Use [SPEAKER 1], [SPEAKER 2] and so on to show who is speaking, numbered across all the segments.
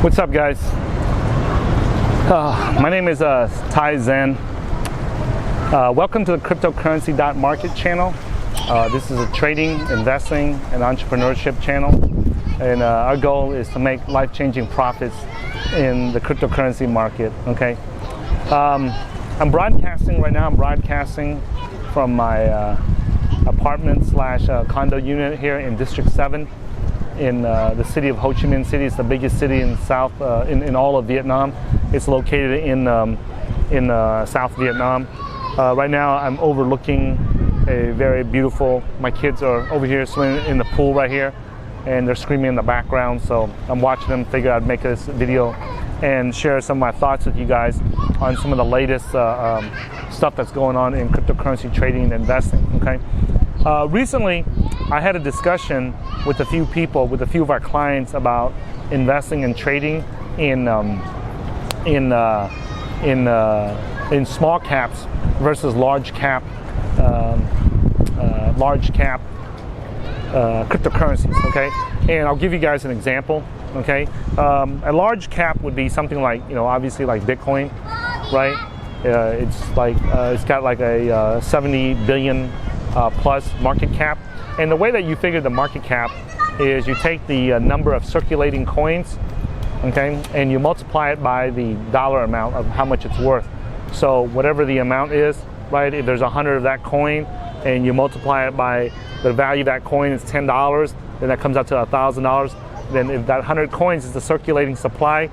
[SPEAKER 1] What's up, guys? My name is Tai Zen. Welcome to the cryptocurrency.market channel. This is a trading, investing, and entrepreneurship channel. And our goal is to make life-changing profits in the cryptocurrency market, okay? I'm broadcasting right now. I'm broadcasting from my apartment slash condo unit here in District 7 in the city of Ho Chi Minh City. It's the biggest city in South, in all of Vietnam. It's located in South Vietnam. Right now I'm overlooking a very beautiful, my kids are over here swimming in the pool right here, and they're screaming in the background, so I'm watching them. Figure I'd make this video and share some of my thoughts with you guys on some of the latest stuff that's going on in cryptocurrency trading and investing, okay? Recently, I had a discussion with a few people, with a few of our clients about investing and trading in small caps versus large cap cryptocurrencies, okay? And I'll give you guys an example, okay? A large cap would be something like, obviously like Bitcoin, right? It's got like a 70 billion plus market cap. And the way that you figure the market cap is you take the number of circulating coins, okay, and you multiply it by the dollar amount of how much it's worth. So whatever the amount is, right, if there's 100 of that coin and you multiply it by the value of that coin is $10, then that comes out to $1,000. Then if that 100 coins is the circulating supply,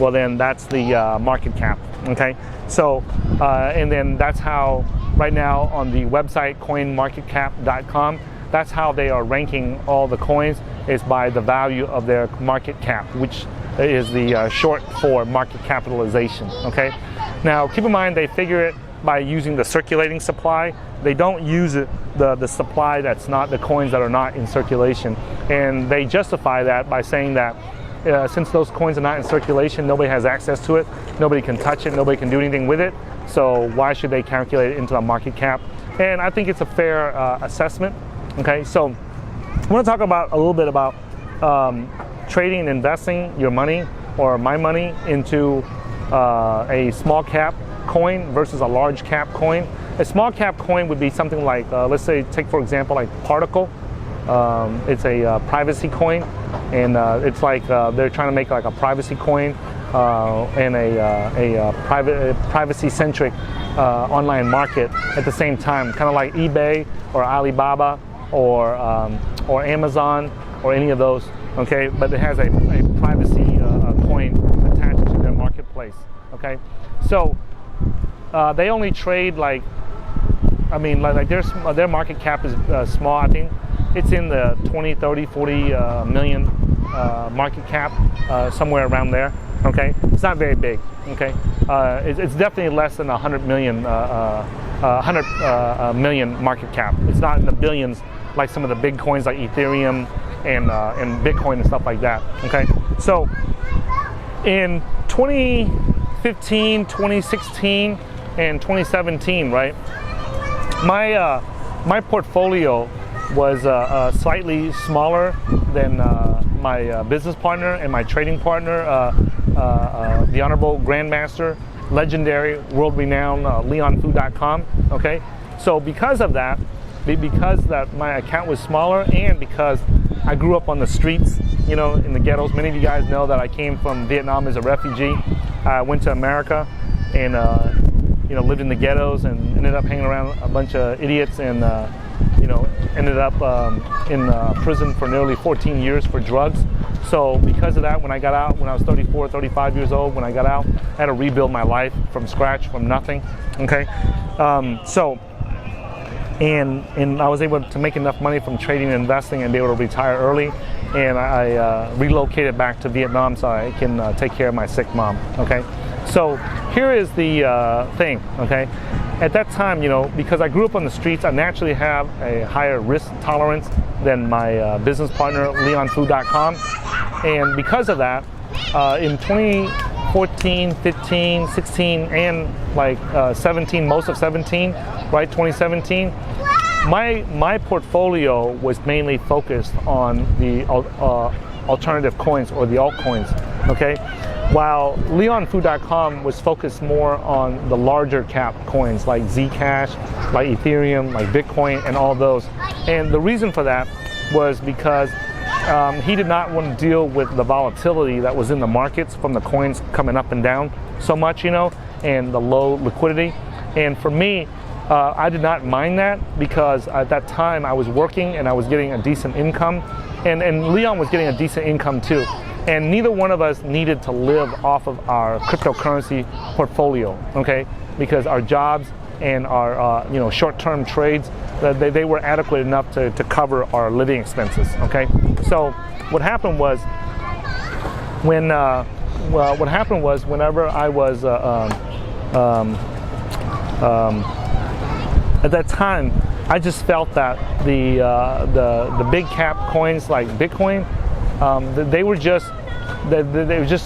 [SPEAKER 1] well then that's the market cap, okay? So, and then that's how, right now on the website coinmarketcap.com, that's how they are ranking all the coins, is by the value of their market cap, which is the short for market capitalization, okay? Now, keep in mind, they figure it by using the circulating supply. They don't use the supply that's not the coins that are not in circulation. And they justify that by saying that since those coins are not in circulation, nobody has access to it, nobody can touch it, nobody can do anything with it, so why should they calculate it into the market cap? And I think it's a fair assessment, okay? So I want to talk about a little bit about trading and investing your money or my money into a small cap coin versus a large cap coin. A small cap coin would be something like, let's say, take for example like Particle. It's a privacy coin, and it's like they're trying to make like a privacy coin and a privacy-centric online market at the same time, kind of like eBay or Alibaba or Amazon or any of those, okay? But it has a privacy coin attached to their marketplace, okay? So they only trade like, their market cap is small. I think it's in the 20, 30, 40 million market cap, somewhere around there, okay? It's not very big, okay? It's definitely less than 100 million market cap. It's not in the billions like some of the big coins like Ethereum and Bitcoin and stuff like that, okay? So in 2015, 2016, and 2017, right, my portfolio was slightly smaller than my business partner and my trading partner, the Honorable Grandmaster, legendary, world-renowned LeonFu.com, okay? So because of that, because my account was smaller and because I grew up on the streets, in the ghettos. Many of you guys know that I came from Vietnam as a refugee. I went to America and lived in the ghettos and ended up hanging around a bunch of idiots and ended up in prison for nearly 14 years for drugs. So because of that, when I got out, when I was 34, 35 years old, when I got out, I had to rebuild my life from scratch, from nothing, okay? And I was able to make enough money from trading and investing and be able to retire early, and I relocated back to Vietnam so I can take care of my sick mom, okay? So here is the thing, okay? At that time, because I grew up on the streets, I naturally have a higher risk tolerance than my business partner, LeonFu.com. And because of that, in 2014, 15, 16, and like 17, most of 17, right, 2017, my portfolio was mainly focused on the alternative coins or the altcoins. okay? While LeonFood.com was focused more on the larger cap coins like Zcash, like Ethereum, like Bitcoin, and all those. And the reason for that was because he did not want to deal with the volatility that was in the markets from the coins coming up and down so much, you know, and the low liquidity. And for me, I did not mind that, because at that time I was working and I was getting a decent income, and Leon was getting a decent income too. And neither one of us needed to live off of our cryptocurrency portfolio, okay? Because our jobs and our you know, short-term trades, they were adequate enough to cover our living expenses, okay? So what happened was whenever I was at that time, I just felt that the big cap coins like Bitcoin, they were just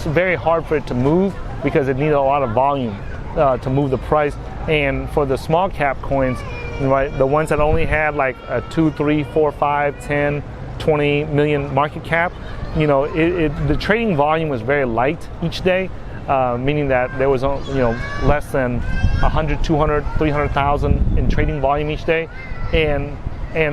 [SPEAKER 1] very hard for it to move, because it needed a lot of volume to move the price. And for the small cap coins, right, the ones that only had like a 2, 3, 4, 5, 10, 20 million market cap, you know, the trading volume was very light each day, meaning that there was, you know, less than 100, 200, 300,000 in trading volume each day. And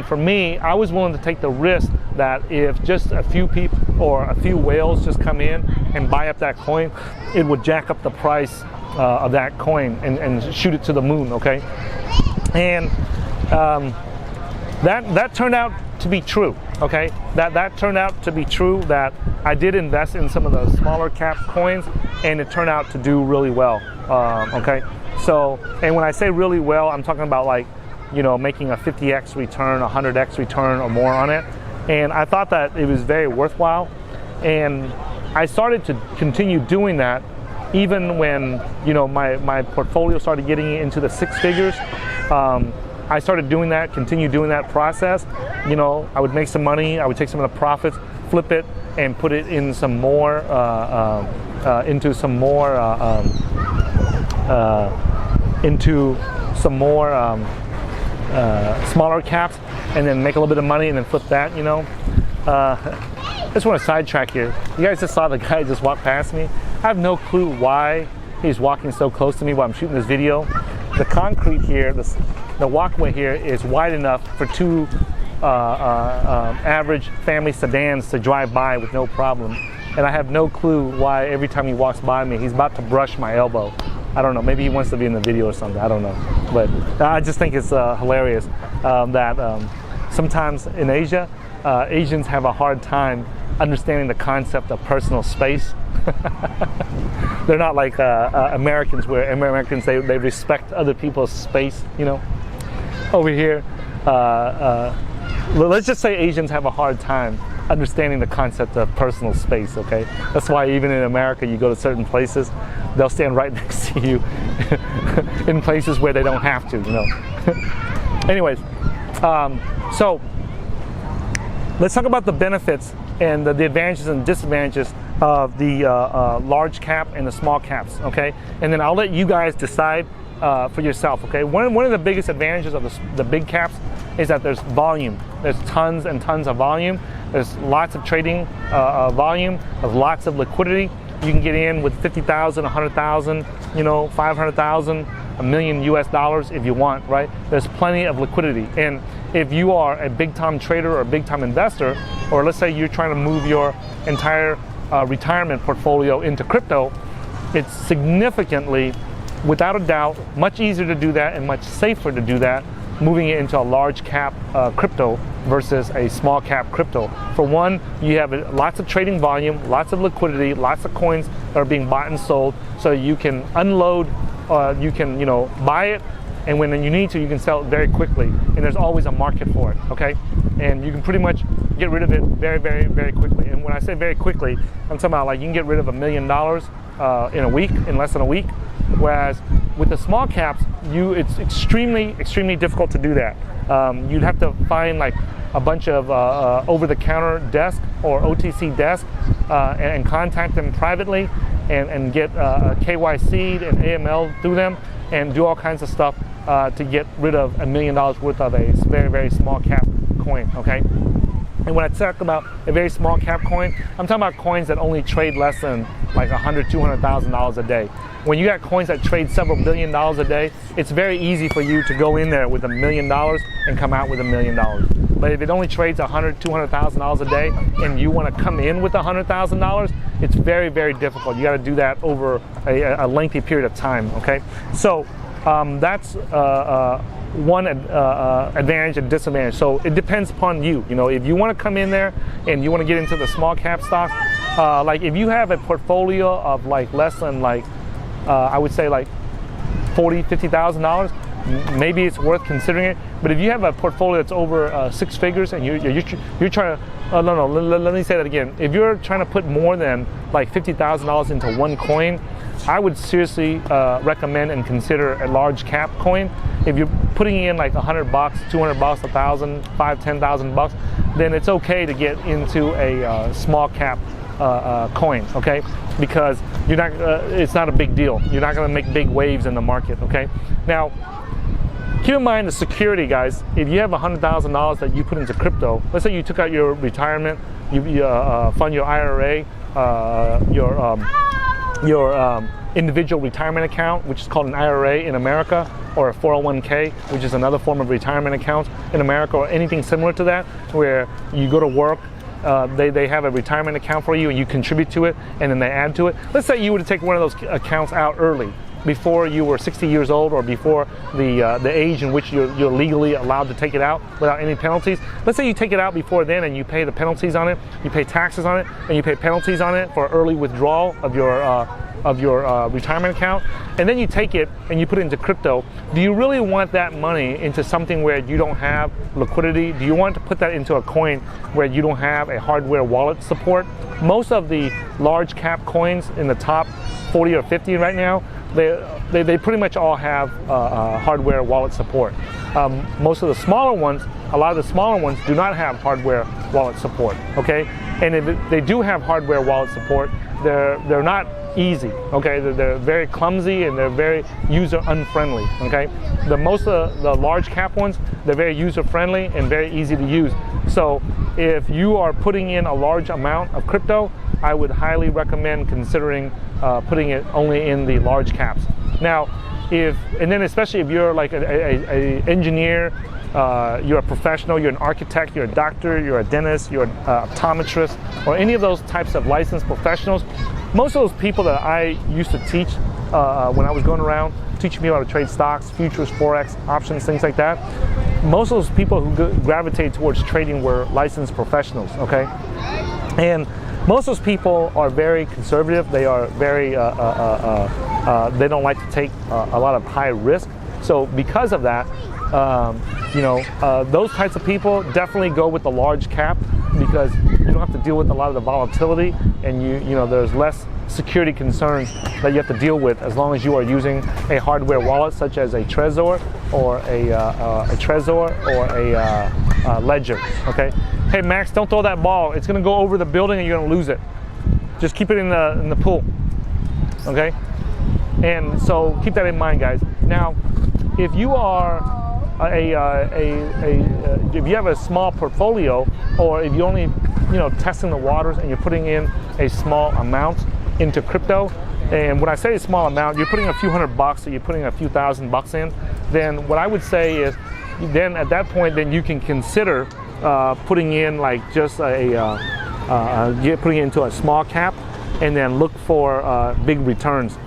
[SPEAKER 1] for me, I was willing to take the risk that if just a few people or a few whales just come in and buy up that coin, it would jack up the price of that coin and shoot it to the moon, okay? And that turned out to be true, okay? That turned out to be true, that I did invest in some of the smaller cap coins, and it turned out to do really well, okay? So, and when I say really well, I'm talking about like, you know, making a 50x return, 100x return or more on it. And I thought that it was very worthwhile. And I started to continue doing that even when, you know, my portfolio started getting into the 6 figures. I started doing that, continued doing that process. You know, I would make some money, I would take some of the profits, flip it, and put it in some more, into some more smaller caps, and then make a little bit of money and then flip that, you know. I just want to sidetrack here. You guys just saw the guy just walk past me. I have no clue why he's walking so close to me while I'm shooting this video. The concrete here, the walkway here is wide enough for 2 average family sedans to drive by with no problem. And I have no clue why every time he walks by me, he's about to brush my elbow. I don't know, maybe he wants to be in the video or something, I don't know. But I just think it's hilarious that sometimes in Asia, Asians have a hard time understanding the concept of personal space. They're not like Americans, where Americans, they respect other people's space, you know. Over here, let's just say Asians have a hard time understanding the concept of personal space, okay? That's why even in America, you go to certain places, they'll stand right next to you in places where they don't have to, you know. Anyways, so let's talk about the benefits and the advantages and disadvantages of the large cap and the small caps, okay? And then I'll let you guys decide for yourself, okay? One of the biggest advantages of the big caps is that there's volume. There's tons and tons of volume. There's lots of trading volume. There's lots of liquidity. You can get in with 50,000, 100,000, you know, 500,000, $1 million US if you want, right? There's plenty of liquidity. And if you are a big-time trader or a big-time investor, or let's say you're trying to move your entire retirement portfolio into crypto, it's significantly, without a doubt, much easier to do that and much safer to do that, moving it into a large cap crypto versus a small cap crypto. For one, you have lots of trading volume, lots of liquidity, lots of coins that are being bought and sold, so you can unload, you can, you know, buy it, and when you need to, you can sell it very quickly, and there's always a market for it, okay? And you can pretty much get rid of it very, very, very quickly. And when I say very quickly, I'm talking about like you can get rid of $1 million in a week, in less than a week. Whereas with the small caps, it's extremely, extremely difficult to do that. You'd have to find like a bunch of over-the-counter desk or OTC desk and contact them privately and get KYC'd and AML through them and do all kinds of stuff to get rid of $1 million worth of a very, very small cap coin, okay? And when I talk about a very small cap coin, I'm talking about coins that only trade less than like $100,000, $200,000 a day. When you got coins that trade several $billion a day, it's very easy for you to go in there with $1 million and come out with $1 million. But if it only trades $100,000, $200,000 a day and you want to come in with $100,000, it's very, very difficult. You got to do that over a lengthy period of time, okay? So that's one advantage and disadvantage. So it depends upon you. You know, if you want to come in there and you want to get into the small cap stocks, like if you have a portfolio of like less than like I would say like $40,000, $50,000, maybe it's worth considering it. But if you have a portfolio that's over 6 figures and you're trying to, let me say that again. If you're trying to put more than like $50,000 into one coin, I would seriously recommend and consider a large cap coin. If you're putting in like $100, $200, $1,000, $5,000, $10,000, then it's okay to get into a small cap coin, okay? Because you're not, it's not a big deal. You're not going to make big waves in the market, okay? Now, keep in mind the security, guys. If you have $100,000 that you put into crypto, let's say you took out your retirement, you fund your IRA, your individual retirement account, which is called an IRA in America, or a 401k, which is another form of retirement account in America, or anything similar to that, where you go to work, they have a retirement account for you and you contribute to it and then they add to it. Let's say you were to take one of those accounts out early, before you were 60 years old or before the age in which you're legally allowed to take it out without any penalties. Let's say you take it out before then and you pay the penalties on it, you pay taxes on it, and you pay penalties on it for early withdrawal of your retirement account, and then you take it and you put it into crypto. Do you really want that money into something where you don't have liquidity? Do you want to put that into a coin where you don't have a hardware wallet support? Most of the large cap coins in the top 40 or 50 right now, they pretty much all have hardware wallet support. Most of the smaller ones, a lot of the smaller ones do not have hardware wallet support, okay? And if they do have hardware wallet support, they're not easy, okay? They're very clumsy and they're very user unfriendly, okay? Most of the large cap ones, they're very user friendly and very easy to use. So if you are putting in a large amount of crypto, I would highly recommend considering putting it only in the large caps. Now, and then especially if you're like a engineer, you're a professional, you're an architect, you're a doctor, you're a dentist, you're an optometrist, or any of those types of licensed professionals. Most of those people that I used to teach when I was going around teaching people how to trade stocks, futures, forex, options, things like that, most of those people who gravitate towards trading were licensed professionals, okay? And most of those people are very conservative. They are very, they don't like to take a lot of high risk. So because of that, those types of people definitely go with the large cap, because you don't have to deal with a lot of the volatility, and there's less security concerns that you have to deal with as long as you are using a hardware wallet such as a Trezor or a Ledger. Okay. Hey Max, don't throw that ball. It's going to go over the building and you're going to lose it. Just keep it in the pool. Okay. And so keep that in mind, guys. Now, if you are if you have a small portfolio, or if you only testing the waters and you're putting in a small amount into crypto, and when I say a small amount, you're putting a few $100 or you're putting a few $1,000 in, then what I would say is, then at that point, then you can consider putting in like just putting it into a small cap, and then look for big returns.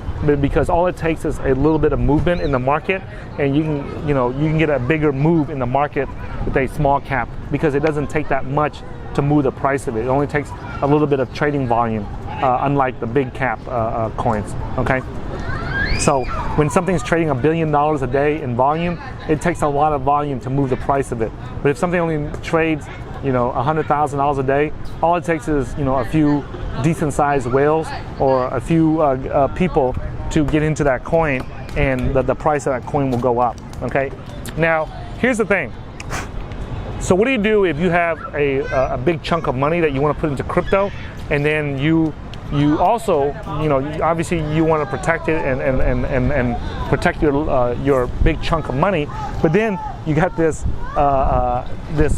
[SPEAKER 1] Because all it takes is a little bit of movement in the market, and you can get a bigger move in the market with a small cap, because it doesn't take that much to move the price of it. It only takes a little bit of trading volume, unlike the big cap coins. Okay. So when something's trading $1 billion a day in volume, it takes a lot of volume to move the price of it. But if something only trades $100,000 a day, all it takes is a few decent sized whales or a few people to get into that coin, and the price of that coin will go up. Okay. Now here's the thing. So what do you do if you have a big chunk of money that you want to put into crypto, and then you also obviously you want to protect it and protect your big chunk of money, but then you got this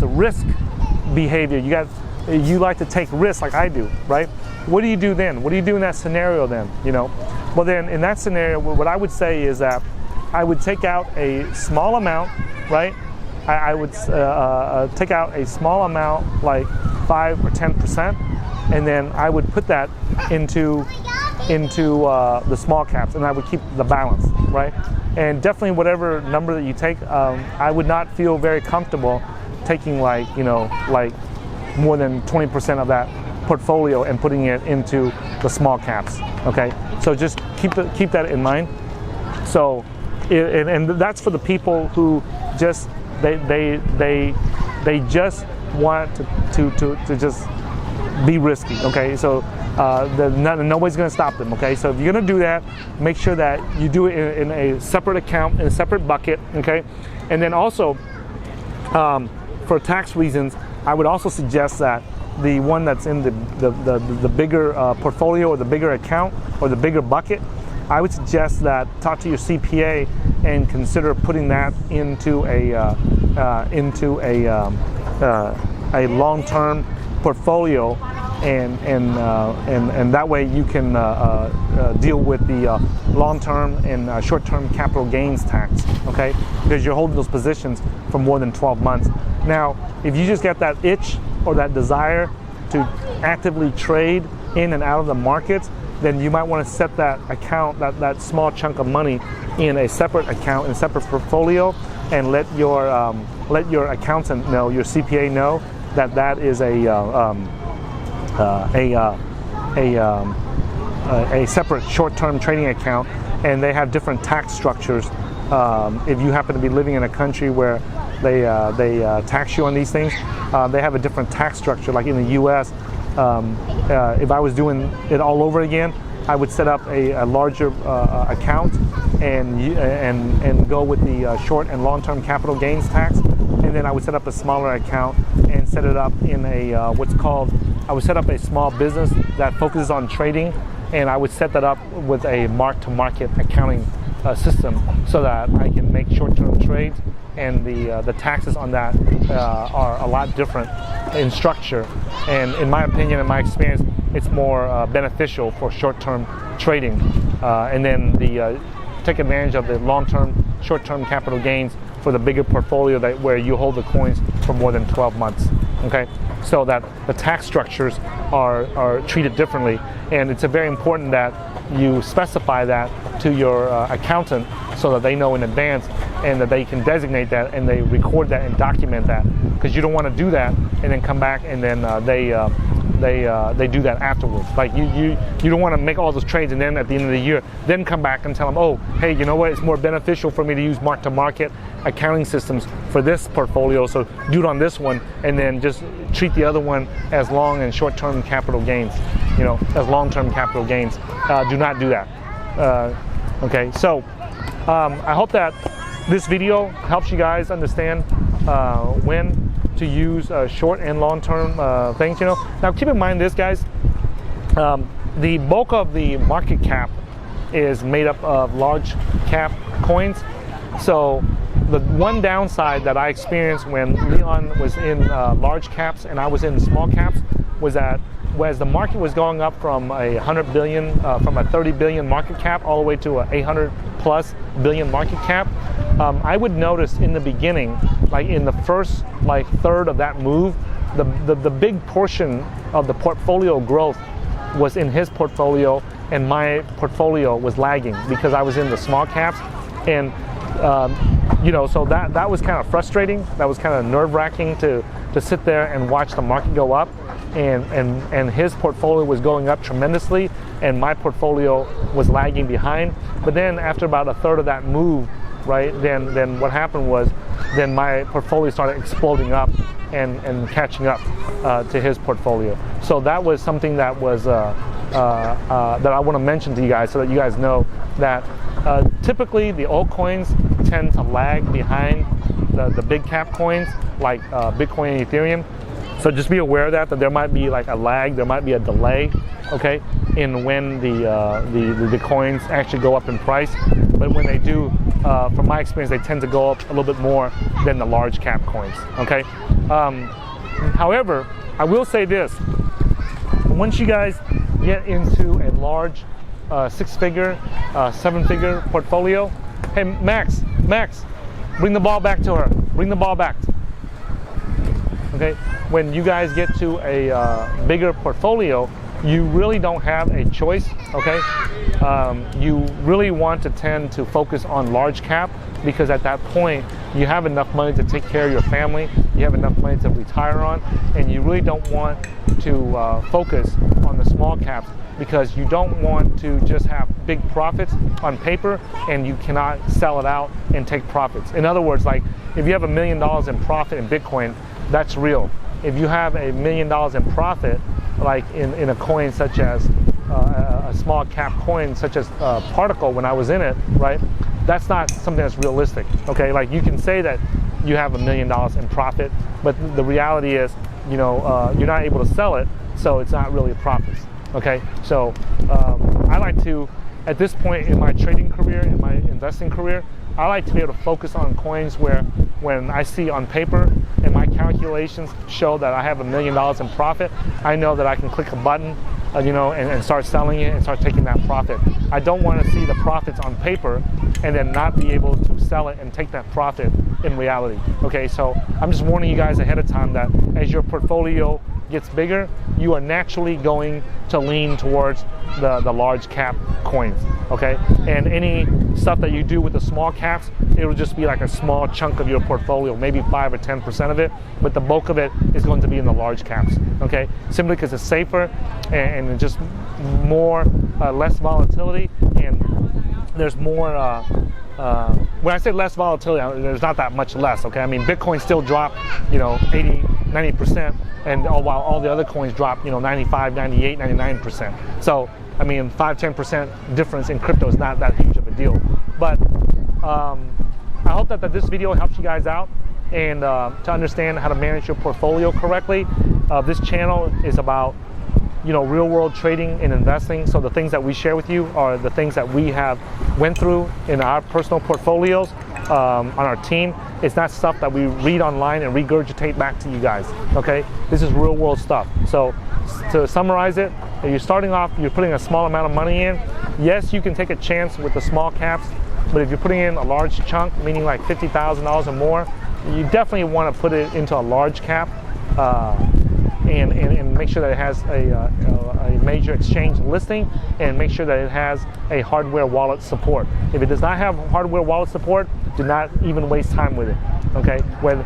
[SPEAKER 1] risk behavior. You like to take risks like I do, right? What do you do then? What do you do in that scenario then? You know, well then in that scenario, what I would say is that I would take out a small amount, right? I would take out a small amount, like 5 or 10%, and then I would put that into the small caps, and I would keep the balance, right? And definitely whatever number that you take, I would not feel very comfortable taking like more than 20% of that portfolio and putting it into the small caps. Okay, so just keep that in mind. So, and that's for the people who just they just want to just be risky. Okay, so nobody's going to stop them. Okay, so if you're going to do that, make sure that you do it in a separate account, in a separate bucket. Okay, and then also for tax reasons, I would also suggest that the one that's in the bigger portfolio, or the bigger account, or the bigger bucket, I would suggest that talk to your CPA and consider putting that into a long-term portfolio, and that way you can deal with the long-term and short-term capital gains tax. Okay, because you're holding those positions for more than 12 months. Now, if you just get that itch or that desire to actively trade in and out of the markets, then you might want to set that account, that small chunk of money, in a separate account, in a separate portfolio, and let your accountant know, your CPA know, that is a separate short-term trading account, and they have different tax structures. If you happen to be living in a country where they tax you on these things, they have a different tax structure. Like in the U.S., if I was doing it all over again, I would set up a larger account and go with the short and long-term capital gains tax, and then I would set up a smaller account and set it up in a I would set up a small business that focuses on trading, and I would set that up with a mark-to-market accounting system so that I can make short-term trades, and the taxes on that are a lot different in structure. And in my opinion, in my experience, it's more beneficial for short-term trading, and then take advantage of the long-term, short-term capital gains for the bigger portfolio where you hold the coins for more than 12 months. Okay, so that the tax structures are treated differently, and it's very important that you specify that to your accountant so that they know in advance, and that they can designate that, and they record that and document that, because you don't want to do that and then come back and then they do that afterwards. Like you don't want to make all those trades and then at the end of the year then come back and tell them, oh, hey, you know what, it's more beneficial for me to use mark-to-market accounting systems for this portfolio, so do it on this one, and then just treat the other one as long and short-term capital gains, as long-term capital gains. Do not do that. Okay, so I hope that this video helps you guys understand when to use short and long-term things. Now keep in mind this, guys, the bulk of the market cap is made up of large cap coins. So the one downside that I experienced when Leon was in large caps and I was in small caps was that as the market was going up from a 100 billion, from a 30 billion market cap all the way to a 800 plus billion market cap, I would notice in the beginning, like in the first third of that move, the big portion of the portfolio growth was in his portfolio, and my portfolio was lagging because I was in the small caps. And so that was kind of frustrating. That was kind of nerve-wracking to sit there and watch the market go up, and his portfolio was going up tremendously, and my portfolio was lagging behind. But then after about a third of that move, right, then what happened was then my portfolio started exploding up and catching up to his portfolio. So that was something that was that I want to mention to you guys, so that you guys know that typically the altcoins tend to lag behind the big cap coins like Bitcoin and Ethereum. So just be aware of that there might be like a lag, there might be a delay, okay, in when the coins actually go up in price. But when they do, from my experience, they tend to go up a little bit more than the large cap coins, okay? However, I will say this: once you guys get into a large 6-figure, 7-figure portfolio, hey Max, bring the ball back to her. Bring the ball back. Okay, when you guys get to a bigger portfolio, you really don't have a choice. Okay, you really want to tend to focus on large cap, because at that point you have enough money to take care of your family, you have enough money to retire on, and you really don't want to focus on the small caps, because you don't want to just have big profits on paper and you cannot sell it out and take profits. In other words, like if you have $1 million in profit in Bitcoin, that's real. If you have $1 million in profit, like in a coin such as a small cap coin such as Particle, when I was in it, right? That's not something that's realistic. Okay, like you can say that you have $1 million in profit, but the reality is, you know, you're not able to sell it, so it's not really a profit. Okay, so I like to, at this point in my trading career, in my investing career, I like to be able to focus on coins where when I see on paper and my calculations show that I have $1 million in profit, I know that I can click a button, you know, and start selling it and start taking that profit. I don't want to see the profits on paper and then not be able to sell it and take that profit in reality. Okay, so I'm just warning you guys ahead of time that as your portfolio gets bigger, you are naturally going to lean towards the large cap coins. Okay, and any stuff that you do with the small caps, it'll just be like a small chunk of your portfolio, maybe 5 or 10% of it, but the bulk of it is going to be in the large caps. Okay, simply because it's safer and just more less volatility, and there's more when I say less volatility, there's not that much less. Okay, I mean Bitcoin still dropped, you know, 80-90%, and while all the other coins drop, you know, 95, 98, 99%. So I mean 5-10% difference in crypto is not that huge of a deal. But I hope that this video helps you guys out and to understand how to manage your portfolio correctly. This channel is about, you know, real world trading and investing. So the things that we share with you are the things that we have went through in our personal portfolios on our team. It's not stuff that we read online and regurgitate back to you guys. Okay, this is real world stuff. So to summarize it, if you're starting off, you're putting a small amount of money in. Yes, you can take a chance with the small caps, but if you're putting in a large chunk, meaning like $50,000 or more, you definitely want to put it into a large cap and make sure that it has a major exchange listing, and make sure that it has a hardware wallet support. If it does not have hardware wallet support, do not even waste time with it. Okay, when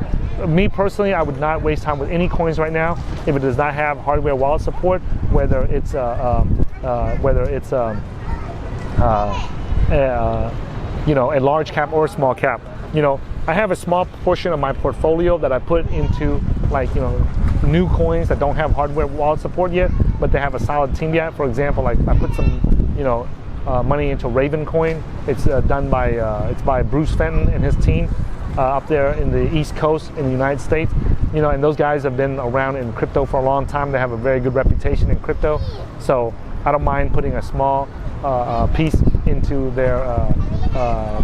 [SPEAKER 1] me personally, I would not waste time with any coins right now if it does not have hardware wallet support, whether it's you know, a large cap or a small cap. You know, I have a small portion of my portfolio that I put into, like, you know, new coins that don't have hardware wallet support yet, but they have a solid team yet. For example, like I put some, you know, money into Raven coin. It's done by it's by Bruce Fenton and his team up there in the East Coast in the United States. You know, and those guys have been around in crypto for a long time. They have a very good reputation in crypto. So I don't mind putting a small piece into their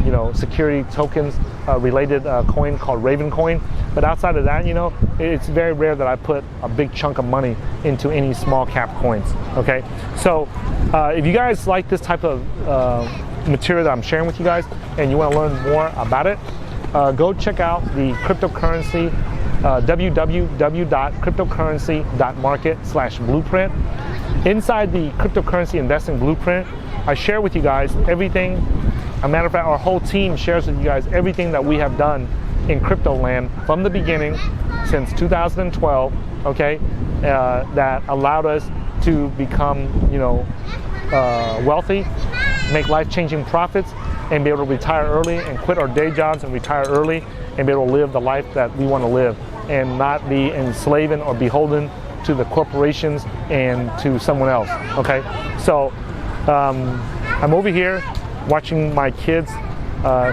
[SPEAKER 1] you know, security tokens related coin called Raven coin. But outside of that, you know, it's very rare that I put a big chunk of money into any small cap coins. Okay, so if you guys like this type of material that I'm sharing with you guys and you want to learn more about it, go check out the cryptocurrency www.cryptocurrency.market/blueprint. Inside the cryptocurrency investing blueprint, I share with you guys everything. As a matter of fact, our whole team shares with you guys everything that we have done in crypto land from the beginning since 2012, okay, that allowed us to become, you know, wealthy, make life-changing profits, and be able to retire early and quit our day jobs and retire early and be able to live the life that we want to live and not be enslaved or beholden to the corporations and to someone else. Okay, so I'm over here watching my kids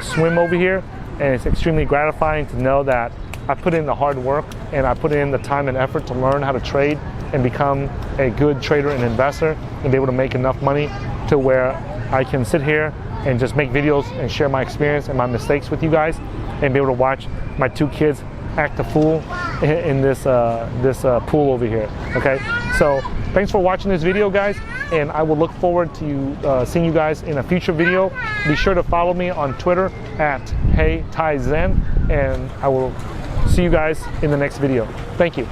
[SPEAKER 1] swim over here, and it's extremely gratifying to know that I put in the hard work and I put in the time and effort to learn how to trade and become a good trader and investor and be able to make enough money to where I can sit here and just make videos and share my experience and my mistakes with you guys and be able to watch my two kids act a fool in this pool over here. Okay, so thanks for watching this video, guys, and I will look forward to seeing you guys in a future video. Be sure to follow me on Twitter at HeyTaiZen, and I will see you guys in the next video. Thank you.